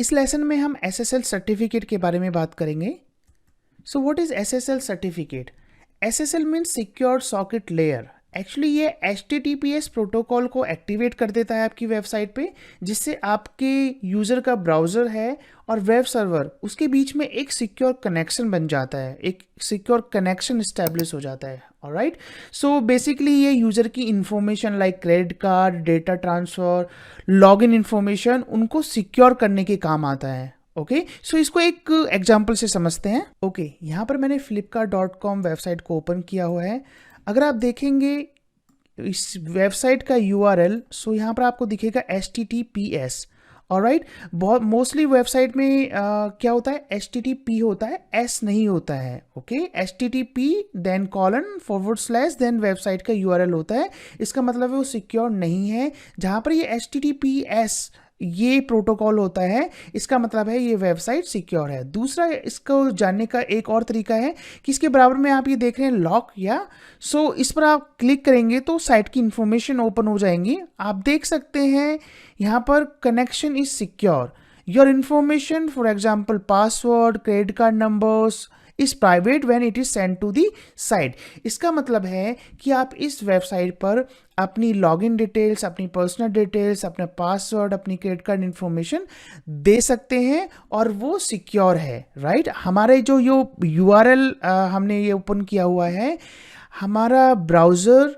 इस लेसन में हम SSL सर्टिफिकेट के बारे में बात करेंगे। So what is SSL certificate? SSL means secure socket layer. Actually ये HTTPS प्रोटोकॉल को एक्टिवेट कर देता है आपकी वेबसाइट पे, जिससे आपके यूज़र का ब्राउज़र है और वेब सर्वर उसके बीच में एक सिक्योर कनेक्शन बन जाता है, एक सिक्योर कनेक्शन इस्टेब्लिश हो जाता है। ऑलराइट, सो बेसिकली ये यूज़र की information like credit card, data transfer, login information उनको सिक्योर करने के काम आता है। ओके, सो इसको एक एग्जांपल से समझते हैं। ओके, यहाँ पर मैंने flipkart.com वेबसाइट को ओपन किया हुआ है। अगर आप देखेंगे इस वेबसाइट का URL, सो यहाँ पर आपको दिखेगा HTTPS। ऑलराइट, बहुत मोस्टली वेबसाइट में क्या होता है, HTTP होता है, S नहीं होता है। Okay, HTTP then :/ then website का URL होता है। इसका मतलब है वो सिक्योर नहीं है। जहाँ पर ये HTTPS ये प्रोटोकॉल होता है, इसका मतलब है ये वेबसाइट सिक्योर है। दूसरा, इसको जानने का एक और तरीका है कि इसके बराबर में आप ये देख रहे हैं लॉक या, सो इस पर आप क्लिक करेंगे तो साइट की इंफॉर्मेशन ओपन हो जाएंगी। आप देख सकते हैं यहाँ पर connection is secure, your information for example password, credit card numbers is private when it is send to the site. इसका मतलब है कि आप इस वेबसाइट पर अपनी लॉगिन डिटेल्स, अपनी पर्सनल डिटेल्स, अपना पासवर्ड, अपनी क्रेडिट कार्ड इंफॉर्मेशन दे सकते हैं और वो सिक्योर है। राइट, हमारे जो URL हमने ये ओपन किया हुआ है, हमारा ब्राउज़र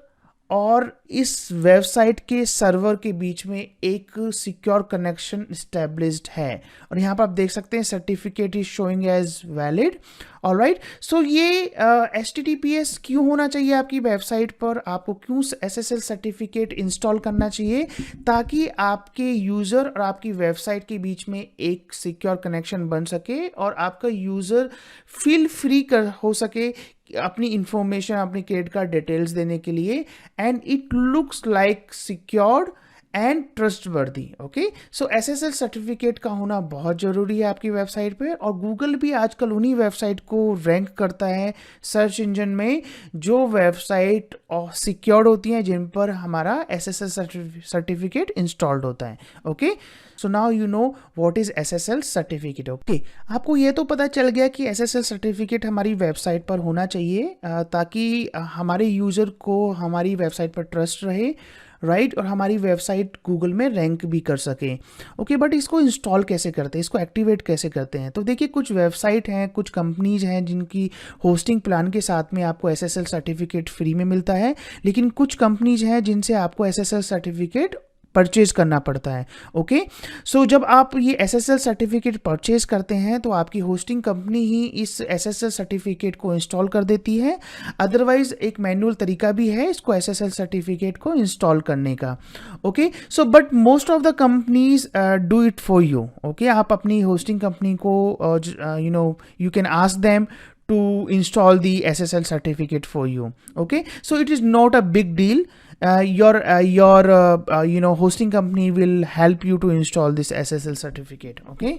और इस वेबसाइट के सर्वर के बीच में एक सिक्योर कनेक्शन इस्टेब्लिश्ड है। और यहाँ पर आप देख सकते हैं certificate is showing as valid. Alright, so ये HTTPS क्यों होना चाहिए आपकी वेबसाइट पर, आपको क्यों SSL सर्टिफिकेट इंस्टॉल करना चाहिए, ताकि आपके यूज़र और आपकी वेबसाइट के बीच में एक सिक्योर कनेक्शन बन सके और आपका यूज़र फील फ्री हो सके अपनी इंफॉर्मेशन, अपनी क्रेडिट कार्ड डिटेल्स देने के लिए, and it looks like secured and trustworthy. Okay, so SSL certificate का होना बहुत ज़रूरी है आपकी वेबसाइट पे। और गूगल भी आजकल उन्हीं वेबसाइट को रैंक करता है सर्च इंजन में जो वेबसाइट सिक्योर्ड होती हैं, जिन पर हमारा SSL सर्टिफिकेट इंस्टॉल्ड होता है। Okay, so now you know what is SSL certificate. Okay, आपको ये तो पता चल गया कि SSL सर्टिफिकेट हमारी वेबसाइट पर होना चाहिए ताकि हमारे यूज़र को हमारी वेबसाइट पर ट्रस्ट रहे। राइट, और हमारी वेबसाइट गूगल में रैंक भी कर सके। ओके, बट इसको इंस्टॉल कैसे करते हैं, इसको एक्टिवेट कैसे करते हैं? तो देखिए, कुछ वेबसाइट हैं, कुछ कंपनीज हैं जिनकी होस्टिंग प्लान के साथ में आपको SSL सर्टिफिकेट फ्री में मिलता है, लेकिन कुछ कंपनीज हैं जिनसे आपको SSL सर्टिफिकेट परचेज करना पड़ता है। ओके, सो जब आप ये SSL सर्टिफिकेट परचेज करते हैं तो आपकी होस्टिंग कंपनी ही इस SSL सर्टिफिकेट को इंस्टॉल कर देती है। अदरवाइज एक मैनुअल तरीका भी है इसको SSL सर्टिफिकेट को इंस्टॉल करने का। Okay, so but most of the companies do it for you. Okay, आप अपनी होस्टिंग कंपनी को you can ask them to install the SSL certificate for you. Okay, so it is not a big deal. Your hosting company will help you to install this SSL certificate. Okay.